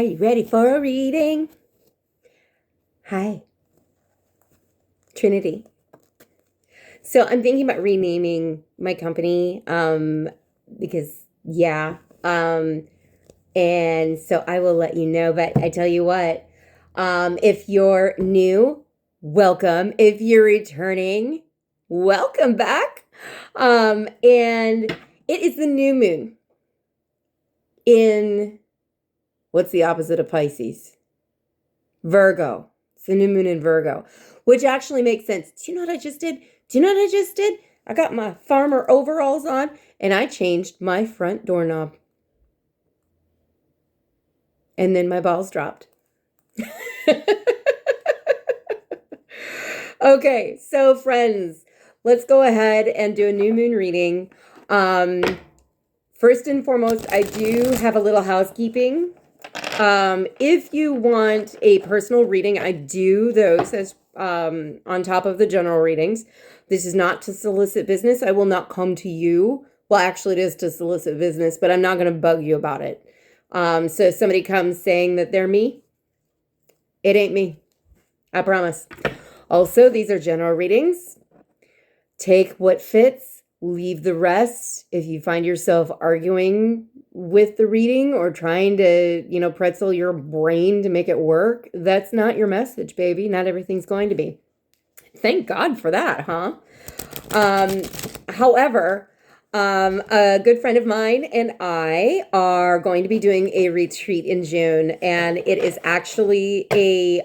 Are you ready for a reading? Hi, Trinity. So I'm thinking about renaming my company because, yeah. And so I will let you know. But I tell you what, if you're new, welcome. If you're returning, welcome back. And it is the new moon in what's the opposite of Pisces? Virgo. It's the new moon in Virgo, which actually makes sense. Do you know what I just did? I got my farmer overalls on and I changed my front doorknob. And then my balls dropped. Okay, so friends, let's go ahead and do a new moon reading. First and foremost, I do have a little housekeeping. If you want a personal reading, I do those as on top of the general readings. This is not to solicit business. I will not come to you. Well, actually, it is to solicit business, but I'm not going to bug you about it. So if somebody comes saying that they're me, it ain't me. I promise. Also, these are general readings. Take what fits, leave the rest. If you find yourself arguing with the reading or trying to, pretzel your brain to make it work, that's not your message, baby. Not everything's going to be. Thank God for that, huh? However, a good friend of mine and I are going to be doing a retreat in June, and it is actually a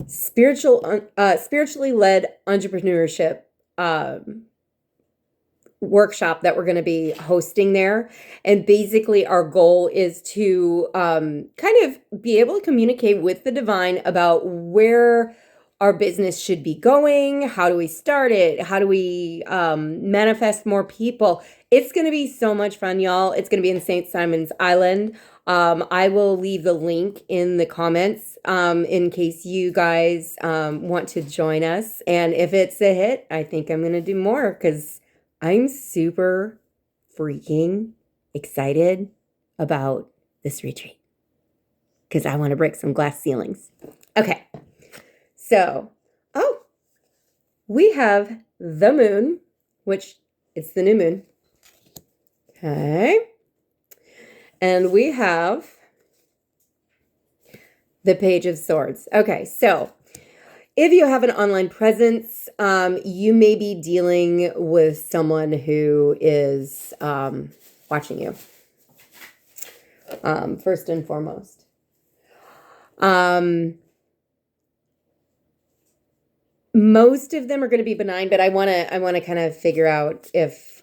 spiritually led entrepreneurship workshop that we're going to be hosting there. And basically our goal is to kind of be able to communicate with the divine about where our business should be going. How do we start it? How do we manifest more people? It's going to be so much fun, y'all. It's going to be in St. Simon's Island. I will leave the link in the comments in case you guys want to join us. And if it's a hit, I think I'm going to do more because I'm super freaking excited about this retreat because I want to break some glass ceilings. Okay. So, we have the moon, which it's the new moon. Okay. And we have the Page of Swords. Okay, so if you have an online presence, you may be dealing with someone who is watching you, first and foremost. Most of them are going to be benign, but I want to kind of figure out if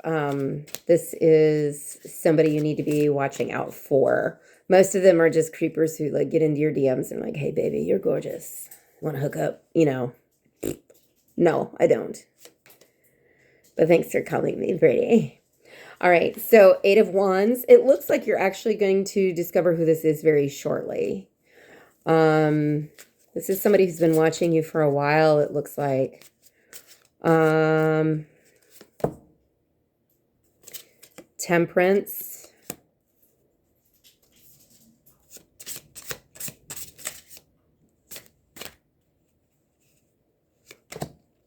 this is somebody you need to be watching out for. Most of them are just creepers who like get into your DMs and like, hey baby, you're gorgeous. Want to hook up? No, I don't. But thanks for calling me pretty. All right, so 8 of Wands. It looks like you're actually going to discover who this is very shortly. This is somebody who's been watching you for a while, it looks like. Temperance.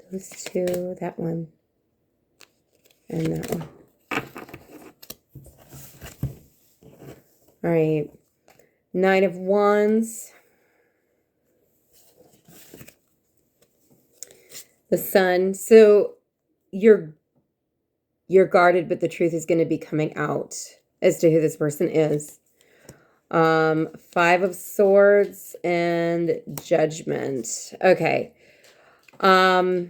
Those two, that one, and that one. All right. 9 of Wands. The Sun. So you're guarded, but the truth is going to be coming out as to who this person is. 5 of Swords and Judgment. Okay. I'm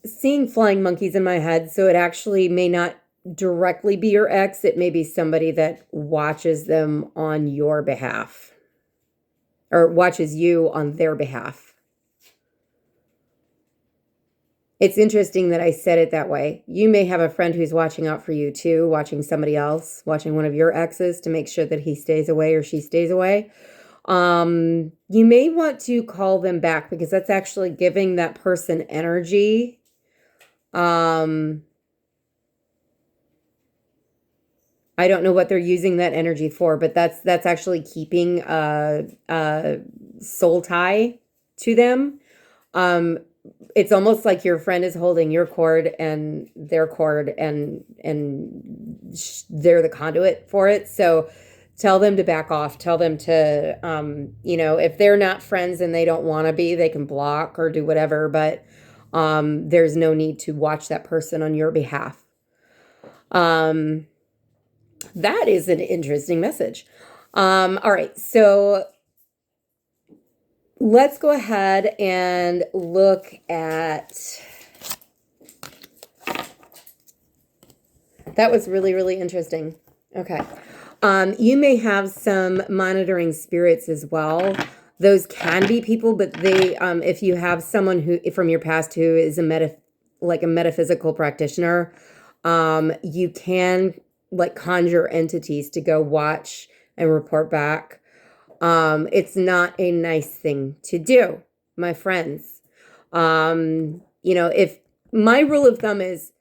seeing flying monkeys in my head, so it actually may not directly be your ex. It may be somebody that watches them on your behalf or watches you on their behalf. It's interesting that I said it that way. You may have a friend who's watching out for you too, watching somebody else, watching one of your exes to make sure that he stays away or she stays away. You may want to call them back because that's actually giving that person energy Um, I don't know what they're using that energy for, but that's actually keeping a soul tie to them. Um, it's almost like your friend is holding your cord and their cord, and they're the conduit for it. So tell them to back off. Tell them to, if they're not friends and they don't want to be, they can block or do whatever. But there's no need to watch that person on your behalf. That is an interesting message. All right, so let's go ahead and look at. That was really, really interesting. Okay. You may have some monitoring spirits as well. Those can be people, but they, if you have someone who from your past who is a metaphysical practitioner, you can like conjure entities to go watch and report back. It's not a nice thing to do, my friends. If my rule of thumb is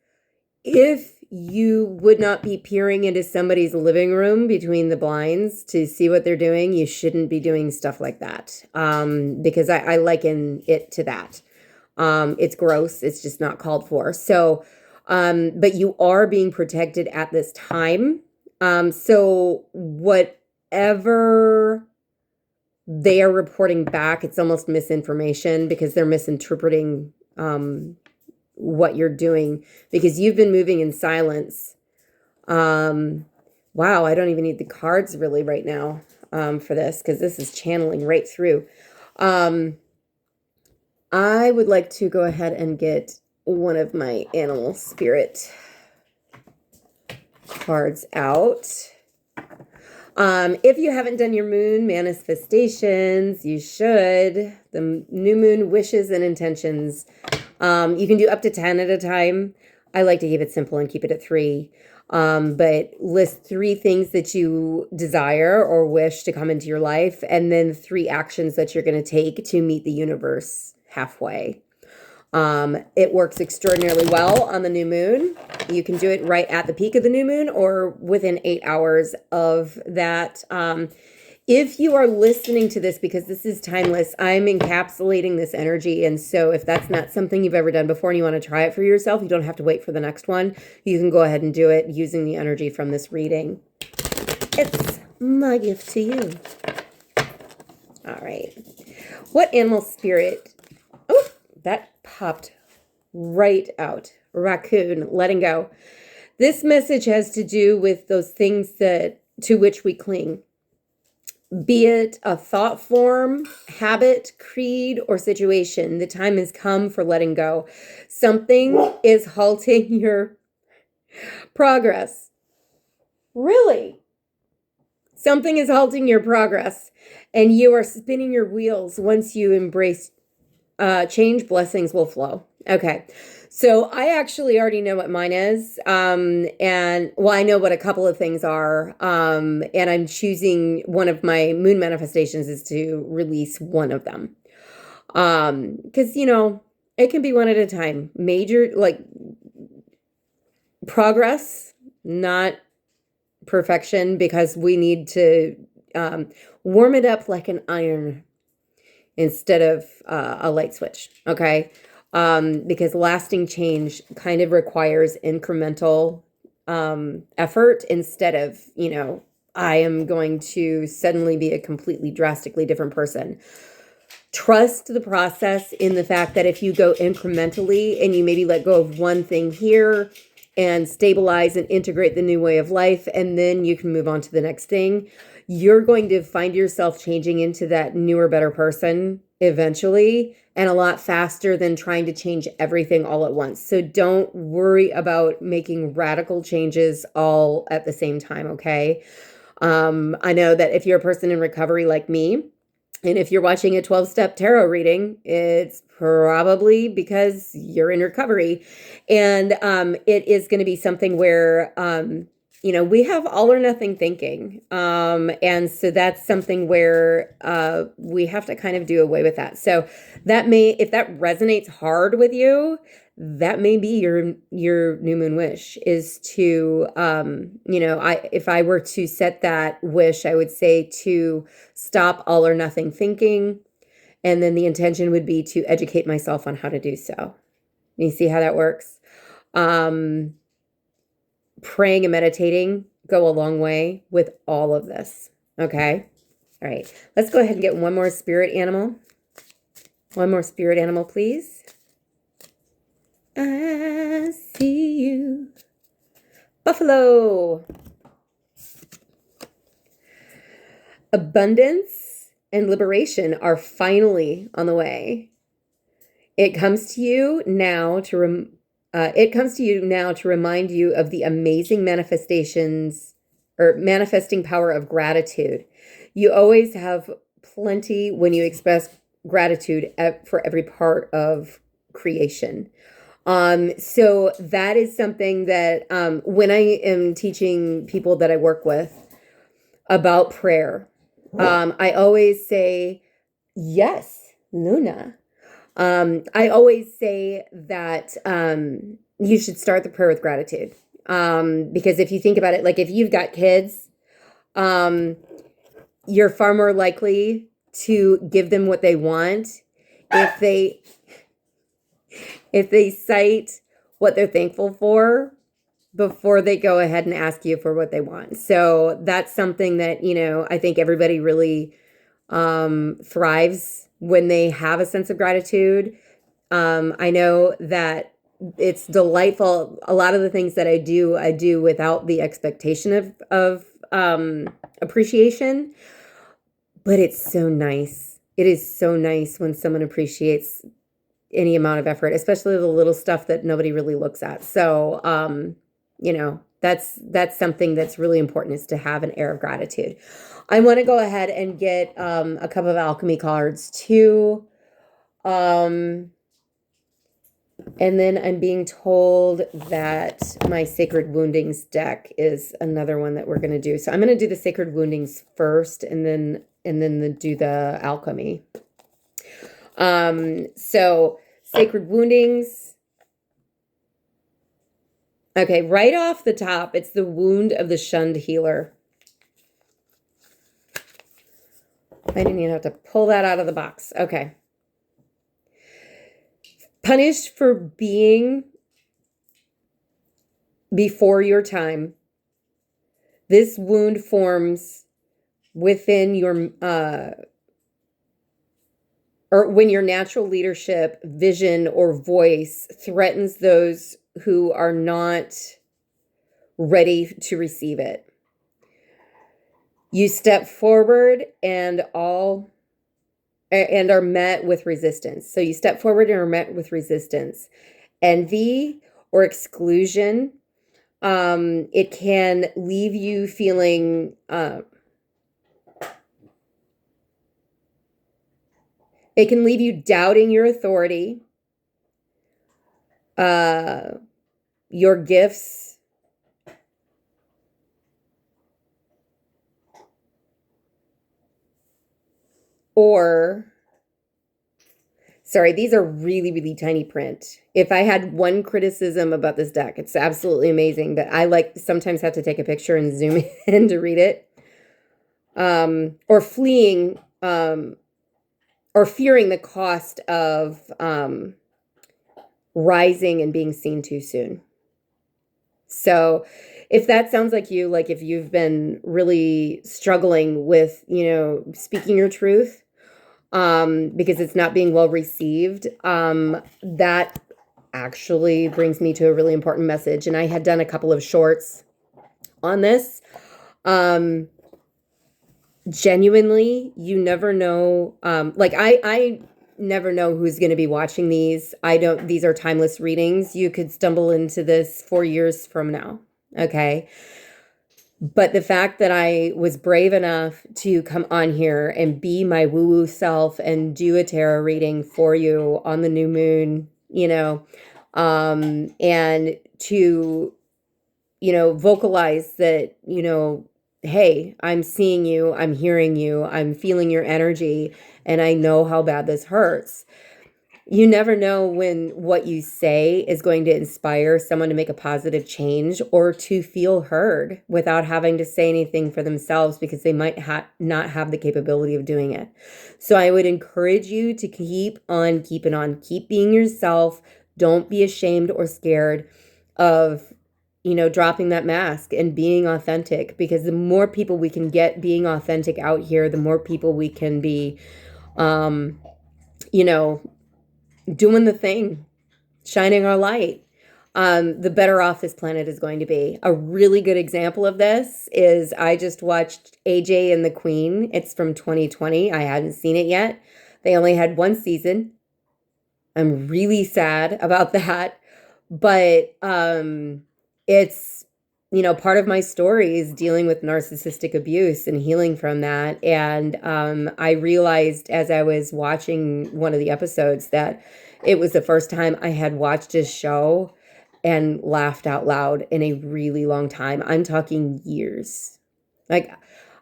if you would not be peering into somebody's living room between the blinds to see what they're doing, you shouldn't be doing stuff like that. Because I liken it to that. It's gross. It's just not called for. So, but you are being protected at this time. So whatever they are reporting back, it's almost misinformation because they're misinterpreting, what you're doing because you've been moving in silence. Wow, I don't even need the cards really right now, for this because this is channeling right through. I would like to go ahead and get one of my animal spirit cards out. If you haven't done your moon manifestations, you should. The new moon wishes and intentions. You can do up to 10 at a time. I like to keep it simple and keep it at 3. But list 3 things that you desire or wish to come into your life, and then 3 actions that you're going to take to meet the universe halfway. It works extraordinarily well on the new moon. You can do it right at the peak of the new moon or within 8 hours of that. If you are listening to this, because this is timeless, I'm encapsulating this energy. And so if that's not something you've ever done before and you want to try it for yourself, you don't have to wait for the next one. You can go ahead and do it using the energy from this reading. It's my gift to you. All right. What animal spirit? Oh, that popped right out. Raccoon, letting go. This message has to do with those things to which we cling. Be it a thought form, habit, creed, or situation, the time has come for letting go. Something is halting your progress. Really? Something is halting your progress, and you are spinning your wheels. Once you embrace change, blessings will flow. Okay. So I actually already know what mine is. And well, I know what a couple of things are. And I'm choosing one of my moon manifestations is to release one of them. Because, it can be one at a time. Major, like progress, not perfection, because we need to warm it up like an iron instead of a light switch. Okay. Because lasting change kind of requires incremental effort instead of, I am going to suddenly be a completely drastically different person. Trust the process in the fact that if you go incrementally and you maybe let go of one thing here and stabilize and integrate the new way of life, and then you can move on to the next thing, you're going to find yourself changing into that newer, better person eventually, and a lot faster than trying to change everything all at once. So don't worry about making radical changes all at the same time, okay? I know that if you're a person in recovery like me, and if you're watching a 12-step tarot reading, it's probably because you're in recovery. And it is going to be something where we have all or nothing thinking. And so that's something where we have to kind of do away with that. So if that resonates hard with you, that may be your new moon wish is to, if I were to set that wish, I would say to stop all or nothing thinking. And then the intention would be to educate myself on how to do so. You see how that works? Praying and meditating go a long way with all of this. Okay. All right. Let's go ahead and get one more spirit animal. One more spirit animal, please. I see you. Buffalo. Abundance and liberation are finally on the way. It comes to you now to remind you of the amazing manifestations or manifesting power of gratitude. You always have plenty when you express gratitude for every part of creation. So that is something that when I am teaching people that I work with about prayer, I always say, yes, Luna. I always say that you should start the prayer with gratitude. Because if you think about it, like if you've got kids, you're far more likely to give them what they want if they cite what they're thankful for before they go ahead and ask you for what they want. So that's something that, I think everybody really thrives when they have a sense of gratitude. I know that it's delightful. A lot of the things that I do without the expectation of appreciation, but it's so nice. It is so nice when someone appreciates any amount of effort, especially the little stuff that nobody really looks at. So, that's something that's really important, is to have an air of gratitude. I want to go ahead and get a couple of alchemy cards too. And then I'm being told that my Sacred Woundings deck is another one that we're going to do. So I'm going to do the Sacred Woundings first and then do the alchemy. So Sacred Woundings. Okay, right off the top, it's the wound of the shunned healer. I didn't even have to pull that out of the box. Okay. Punished for being before your time. This wound forms within your, or when your natural leadership, vision, or voice threatens those who are not ready to receive it. You step forward and are met with resistance. So you step forward and are met with resistance. Envy or exclusion, it can leave you feeling it can leave you doubting your authority, your gifts, or, sorry, these are really, really tiny print. If I had one criticism about this deck, it's absolutely amazing, but I sometimes have to take a picture and zoom in to read it. Or fleeing, or fearing the cost of rising and being seen too soon. So if that sounds like you, like if you've been really struggling with, speaking your truth, because it's not being well received, that actually brings me to a really important message. And I had done a couple of shorts on this. Genuinely, you never know. I never know who's going to be watching these. These are timeless readings. You could stumble into this 4 years from now. Okay. But the fact that I was brave enough to come on here and be my woo-woo self and do a tarot reading for you on the new moon, and to vocalize that, hey, I'm seeing you, I'm hearing you, I'm feeling your energy, and I know how bad this hurts. You never know when what you say is going to inspire someone to make a positive change or to feel heard without having to say anything for themselves because they might not have the capability of doing it. So I would encourage you to keep on keeping on, keep being yourself. Don't be ashamed or scared of, dropping that mask and being authentic, because the more people we can get being authentic out here, the more people we can be, um, you know, doing the thing, shining our light, the better off this planet is going to be. A really good example of this is I just watched AJ and the Queen. It's from 2020. I hadn't seen it yet. They only had one season. I'm really sad about that. But it's, part of my story is dealing with narcissistic abuse and healing from that. And I realized as I was watching one of the episodes that it was the first time I had watched a show and laughed out loud in a really long time. I'm talking years. Like,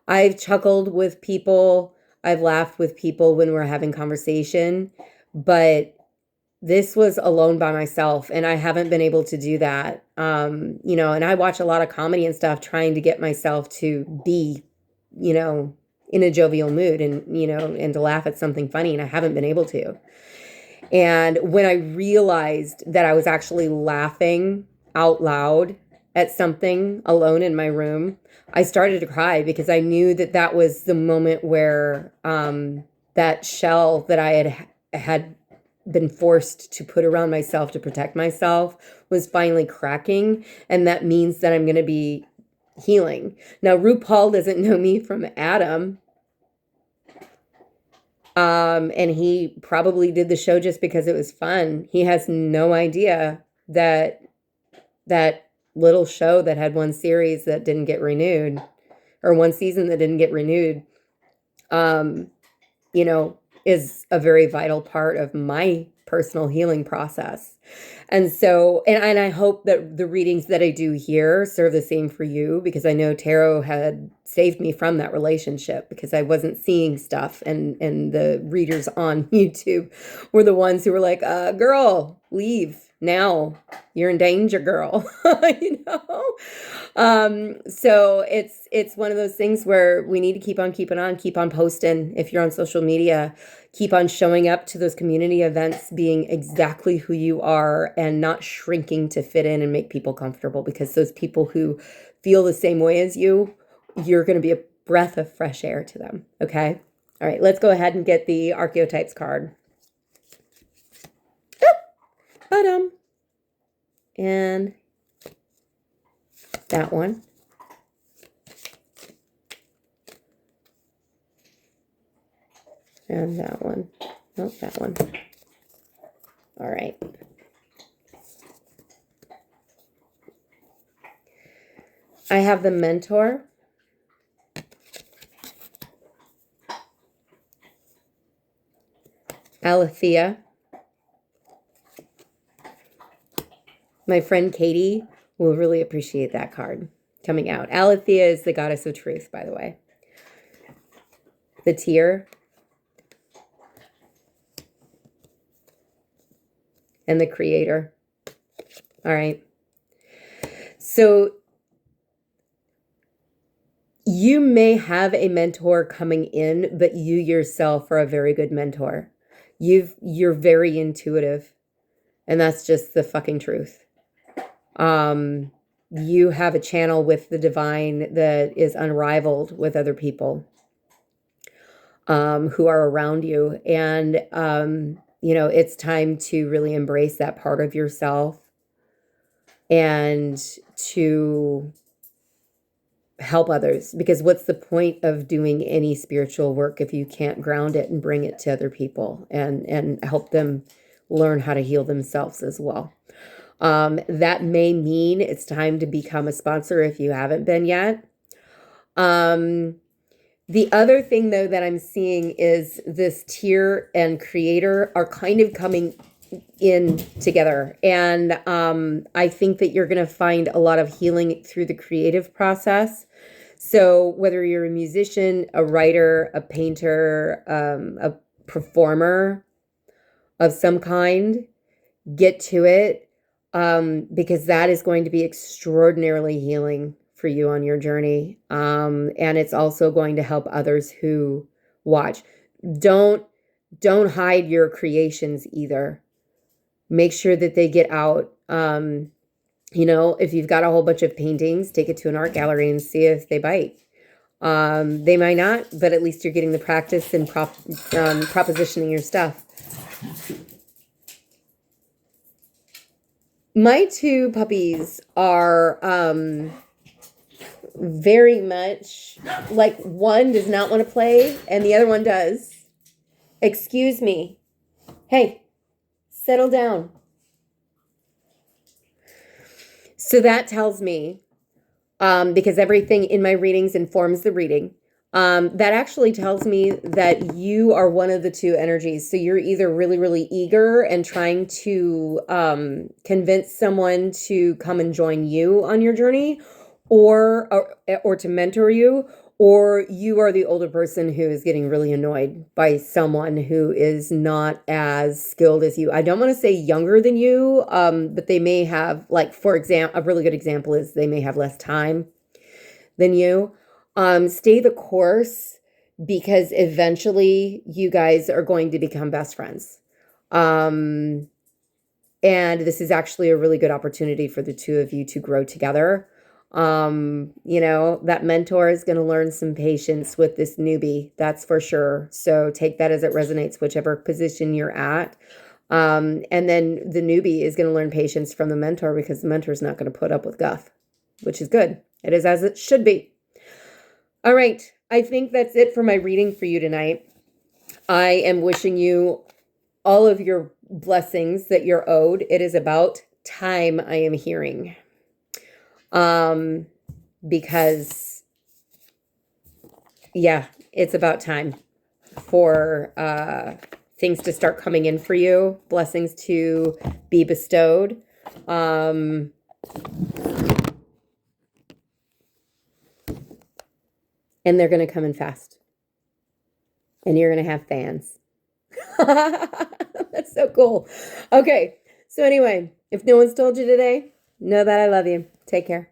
I've chuckled with people, I've laughed with people when we're having conversation, but this was alone by myself, and I haven't been able to do that. And I watch a lot of comedy and stuff trying to get myself to be, in a jovial mood and to laugh at something funny, and I haven't been able to. And when I realized that I was actually laughing out loud at something alone in my room, I started to cry because I knew that that was the moment where that shell that I had been forced to put around myself to protect myself was finally cracking. And that means that I'm going to be healing. Now, RuPaul doesn't know me from Adam. And he probably did the show just because it was fun. He has no idea that that little show that had one series that didn't get renewed, or one season that didn't get renewed, um, is a very vital part of my personal healing process. And so, and I hope that the readings that I do here serve the same for you, because I know tarot had saved me from that relationship because I wasn't seeing stuff, and the readers on YouTube were the ones who were like, girl, leave now. You're in danger, girl. So it's one of those things where we need to keep on keeping on, keep on posting. If you're on social media, keep on showing up to those community events, being exactly who you are and not shrinking to fit in and make people comfortable, because those people who feel the same way as you're going to be a breath of fresh air to them. Okay. All right. Let's go ahead and get the archetypes card. And that one. And that one. Nope, that one. All right. I have the Mentor. Alethea. My friend Katie will really appreciate that card coming out. Alethea is the goddess of truth, by the way. The Tear. And the Creator. All right. So you may have a mentor coming in, but you yourself are a very good mentor. You're very intuitive, and that's just the fucking truth. You have a channel with the divine that is unrivaled with other people who are around you. And, it's time to really embrace that part of yourself and to help others. Because what's the point of doing any spiritual work if you can't ground it and bring it to other people and help them learn how to heal themselves as well? That may mean it's time to become a sponsor if you haven't been yet. The other thing, though, that I'm seeing is this Tear and Creator are kind of coming in together. And I think that you're going to find a lot of healing through the creative process. So whether you're a musician, a writer, a painter, a performer of some kind, get to it, because that is going to be extraordinarily healing for you on your journey. And it's also going to help others who watch. Don't hide your creations either. Make sure that they get out. If you've got a whole bunch of paintings, take it to an art gallery and see if they bite. They might not, but at least you're getting the practice in propositioning your stuff. My two puppies are very much like, one does not want to play and the other one does. Excuse me. Hey, settle down. So that tells me, because everything in my readings informs the reading, that actually tells me that you are one of the two energies. So you're either really, really eager and trying to convince someone to come and join you on your journey, or to mentor you, or you are the older person who is getting really annoyed by someone who is not as skilled as you. I don't want to say younger than you, but they may have, like, for example, a really good example is they may have less time than you. Stay the course, because eventually you guys are going to become best friends. And this is actually a really good opportunity for the two of you to grow together. That mentor is going to learn some patience with this newbie, that's for sure. So take that as it resonates, whichever position you're at. And then the newbie is going to learn patience from the mentor, because the mentor is not going to put up with guff, which is good. It is as it should be. All right. I think that's it for my reading for you tonight. I am wishing you all of your blessings that you're owed. It is about time, I am hearing. Because it's about time for things to start coming in for you, blessings to be bestowed. And they're going to come in fast. And you're going to have fans. That's so cool. Okay. So anyway, if no one's told you today, know that I love you. Take care.